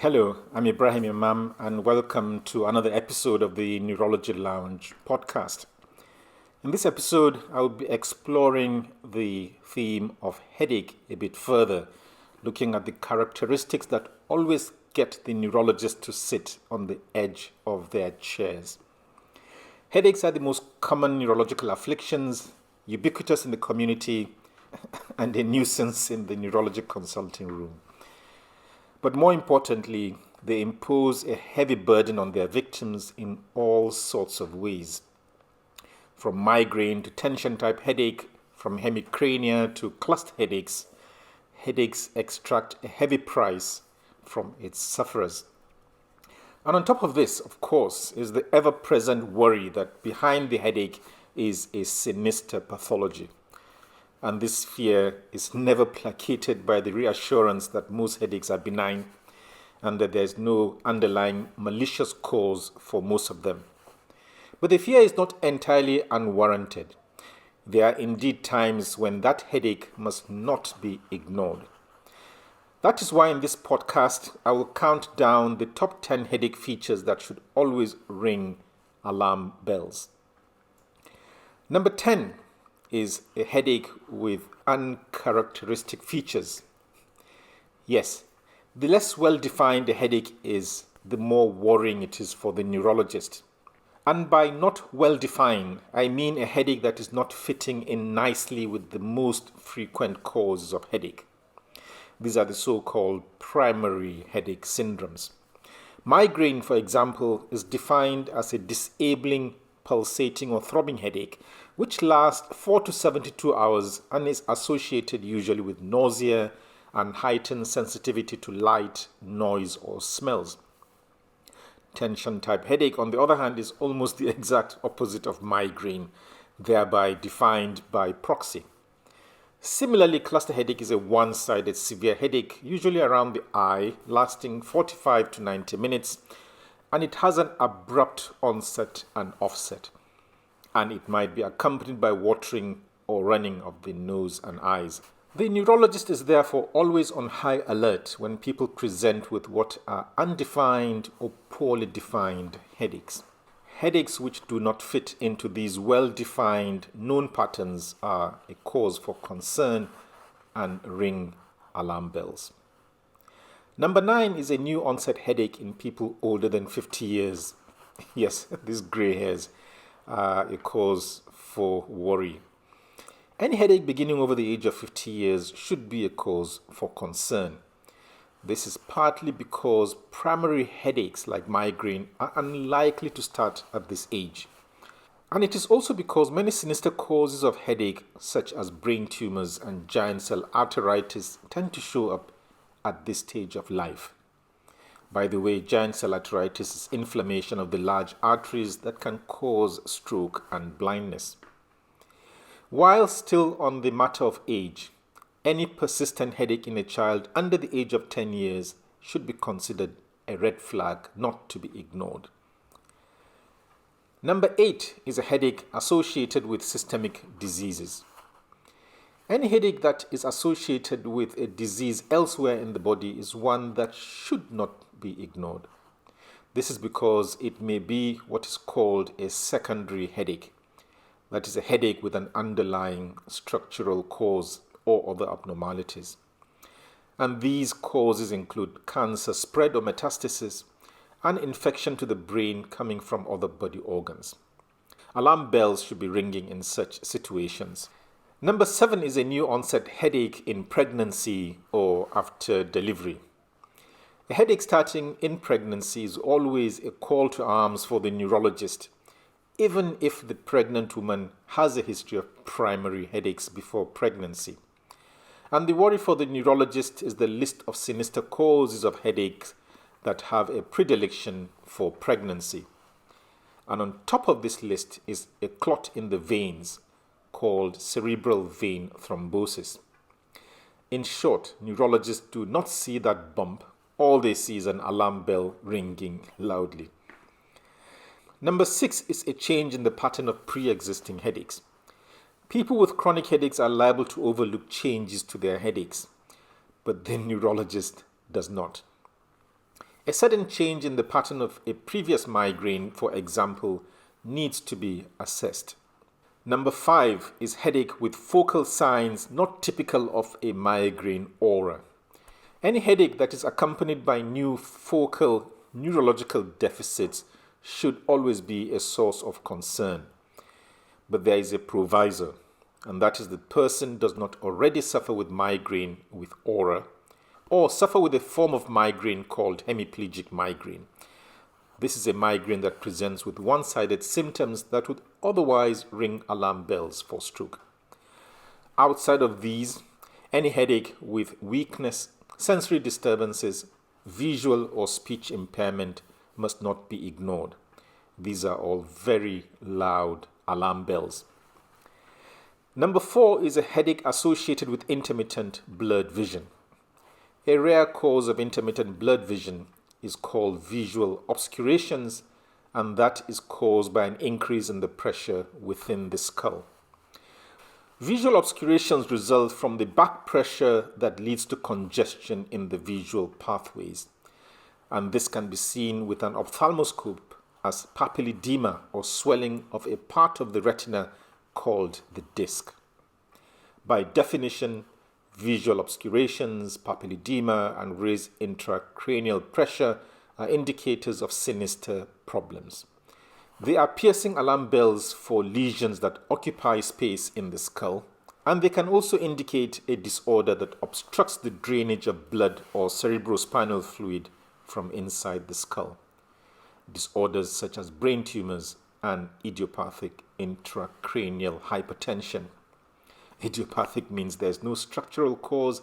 Hello, I'm Ibrahim Imam, and welcome to another episode of the Neurology Lounge podcast. In this episode, I'll be exploring the theme of headache a bit further, looking at the characteristics that always get the neurologist to sit on the edge of their chairs. Headaches are the most common neurological afflictions, ubiquitous in the community, and a nuisance in the neurologic consulting room. But more importantly, they impose a heavy burden on their victims in all sorts of ways. From migraine to tension type headache, from hemicrania to cluster headaches, headaches extract a heavy price from its sufferers. And on top of this, of course, is the ever-present worry that behind the headache is a sinister pathology. And this fear is never placated by the reassurance that most headaches are benign and that there's no underlying malicious cause for most of them. But the fear is not entirely unwarranted. There are indeed times when that headache must not be ignored. That is why in this podcast, I will count down the top 10 headache features that should always ring alarm bells. Number 10 is a headache with uncharacteristic features. Yes, the less well-defined a headache is, the more worrying it is for the neurologist. And by not well-defined, I mean a headache that is not fitting in nicely with the most frequent causes of headache. These are the so-called primary headache syndromes. Migraine, for example, is defined as a disabling, pulsating or throbbing headache which lasts 4 to 72 hours and is associated usually with nausea and heightened sensitivity to light, noise, or smells. Tension type headache, on the other hand, is almost the exact opposite of migraine, thereby defined by proxy. Similarly, cluster headache is a one-sided severe headache, usually around the eye, lasting 45 to 90 minutes, and it has an abrupt onset and offset. And it might be accompanied by watering or running of the nose and eyes. The neurologist is therefore always on high alert when people present with what are undefined or poorly defined headaches. Headaches which do not fit into these well-defined known patterns are a cause for concern and ring alarm bells. Number 9 is a new onset headache in people older than 50 years. Yes, these gray hairs are a cause for worry. Any headache beginning over the age of 50 years should be a cause for concern. This is partly because primary headaches like migraine are unlikely to start at this age. And it is also because many sinister causes of headache, such as brain tumors and giant cell arteritis, tend to show up at this stage of life. By the way, giant cell arteritis is inflammation of the large arteries that can cause stroke and blindness. While still on the matter of age, any persistent headache in a child under the age of 10 years should be considered a red flag not to be ignored. Number 8 is a headache associated with systemic diseases. Any headache that is associated with a disease elsewhere in the body is one that should not be ignored. This is because it may be what is called a secondary headache. That is a headache with an underlying structural cause or other abnormalities. And these causes include cancer spread or metastasis and infection to the brain coming from other body organs. Alarm bells should be ringing in such situations. Number 7 is a new onset headache in pregnancy or after delivery. A headache starting in pregnancy is always a call to arms for the neurologist, even if the pregnant woman has a history of primary headaches before pregnancy. And the worry for the neurologist is the list of sinister causes of headaches that have a predilection for pregnancy. And on top of this list is a clot in the veins called cerebral vein thrombosis. In short, neurologists do not see that bump. All they see is an alarm bell ringing loudly. Number 6 is a change in the pattern of pre-existing headaches. People with chronic headaches are liable to overlook changes to their headaches, but the neurologist does not. A sudden change in the pattern of a previous migraine, for example, needs to be assessed. Number 5 is headache with focal signs not typical of a migraine aura. Any headache that is accompanied by new focal neurological deficits should always be a source of concern. But there is a proviso, and that is the person does not already suffer with migraine with aura or suffer with a form of migraine called hemiplegic migraine. This is a migraine that presents with one-sided symptoms that would otherwise ring alarm bells for stroke. Outside of these, any headache with weakness, sensory disturbances, visual or speech impairment must not be ignored. These are all very loud alarm bells. Number 4 is a headache associated with intermittent blurred vision. A rare cause of intermittent blurred vision is called visual obscurations, and that is caused by an increase in the pressure within the skull. Visual obscurations result from the back pressure that leads to congestion in the visual pathways, and this can be seen with an ophthalmoscope as papilledema or swelling of a part of the retina called the disc. By definition, visual obscurations, papilledema, and raised intracranial pressure are indicators of sinister problems. They are piercing alarm bells for lesions that occupy space in the skull, and they can also indicate a disorder that obstructs the drainage of blood or cerebrospinal fluid from inside the skull. Disorders such as brain tumors and idiopathic intracranial hypertension. Idiopathic means there's no structural cause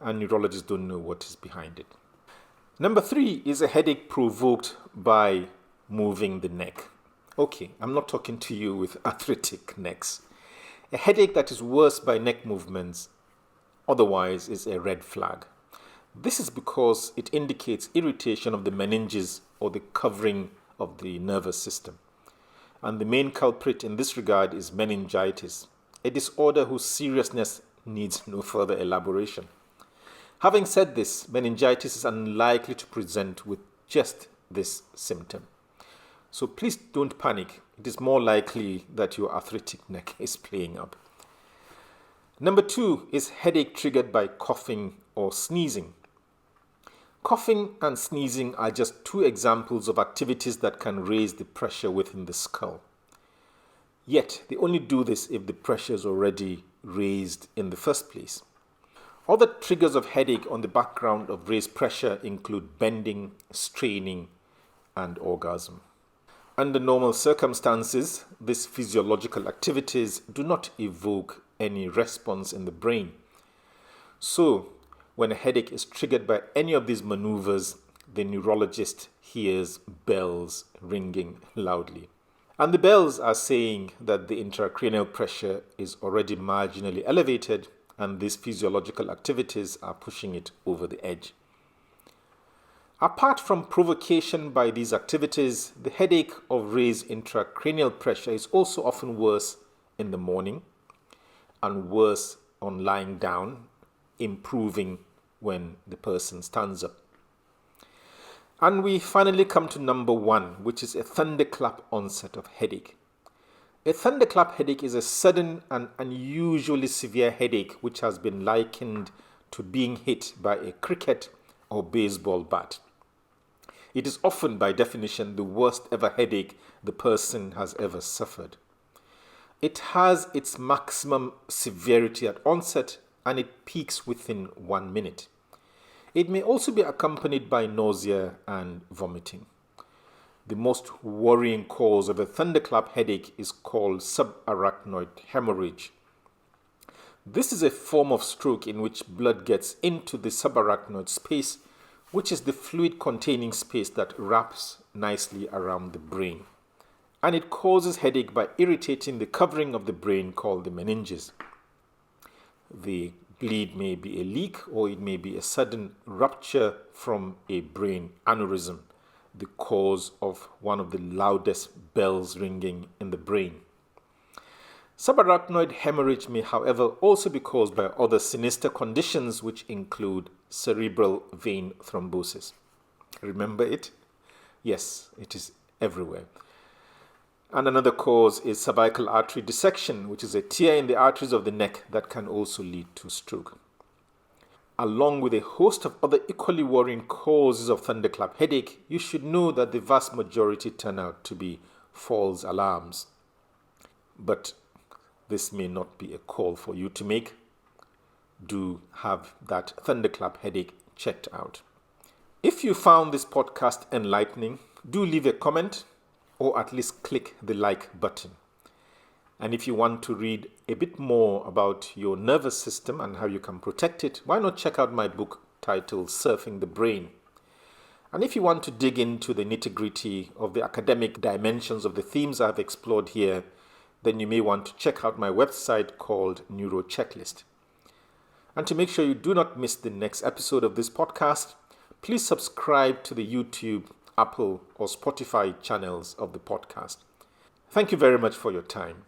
and neurologists don't know what is behind it. Number 3 is a headache provoked by moving the neck. Okay, I'm not talking to you with arthritic necks. A headache that is worse by neck movements otherwise is a red flag. This is because it indicates irritation of the meninges or the covering of the nervous system. And the main culprit in this regard is meningitis, a disorder whose seriousness needs no further elaboration. Having said this, meningitis is unlikely to present with just this symptom. So please don't panic. It is more likely that your arthritic neck is playing up. Number 2 is headache triggered by coughing or sneezing. Coughing and sneezing are just 2 examples of activities that can raise the pressure within the skull. Yet, they only do this if the pressure is already raised in the first place. Other triggers of headache on the background of raised pressure include bending, straining, and orgasm. Under normal circumstances, these physiological activities do not evoke any response in the brain. So, when a headache is triggered by any of these maneuvers, the neurologist hears bells ringing loudly. And the bells are saying that the intracranial pressure is already marginally elevated and these physiological activities are pushing it over the edge. Apart from provocation by these activities, the headache of raised intracranial pressure is also often worse in the morning and worse on lying down, improving when the person stands up. And we finally come to number 1, which is a thunderclap onset of headache. A thunderclap headache is a sudden and unusually severe headache which has been likened to being hit by a cricket or baseball bat. It is often, by definition, the worst ever headache the person has ever suffered. It has its maximum severity at onset and it peaks within 1 minute. It may also be accompanied by nausea and vomiting. The most worrying cause of a thunderclap headache is called subarachnoid hemorrhage. This is a form of stroke in which blood gets into the subarachnoid space, which is the fluid-containing space that wraps nicely around the brain. And it causes headache by irritating the covering of the brain called the meninges. The bleed may be a leak or it may be a sudden rupture from a brain aneurysm, the cause of one of the loudest bells ringing in the brain. Subarachnoid hemorrhage may, however, also be caused by other sinister conditions which include cerebral vein thrombosis. Remember it? Yes, it is everywhere. And another cause is cervical artery dissection, which is a tear in the arteries of the neck that can also lead to stroke. Along with a host of other equally worrying causes of thunderclap headache, you should know that the vast majority turn out to be false alarms. But this may not be a call for you to make. Do have that thunderclap headache checked out. If you found this podcast enlightening, do leave a comment or at least click the like button. And if you want to read a bit more about your nervous system and how you can protect it, why not check out my book titled Surfing the Brain? And if you want to dig into the nitty-gritty of the academic dimensions of the themes I've explored here, then you may want to check out my website called Neurochecklist. And to make sure you do not miss the next episode of this podcast, please subscribe to the YouTube, Apple, or Spotify channels of the podcast. Thank you very much for your time.